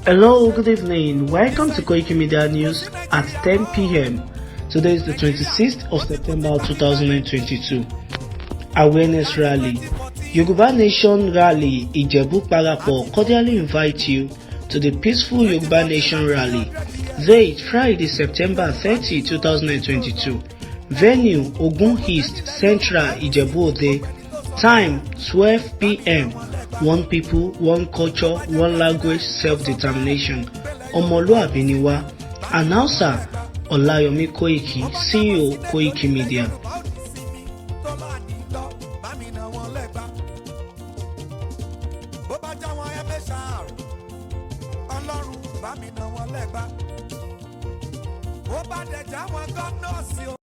Hello, good evening. Welcome to KOIKIMEDIA News at 10 p.m. Today is the 26th of September 2022. Awareness Rally. Yòrùbá Nation Rally Ijebu Parapo cordially invite you to the peaceful Yòrùbá Nation Rally. Date Friday, September 30, 2022. Venue Ogun East, Central Ijebu Ode. Time 12 p.m. One people, one culture, one language, self-determination. Ọmọlúàbí ni wá. Announcer Olayomi Koiki, CEO KOIKIMEDIA.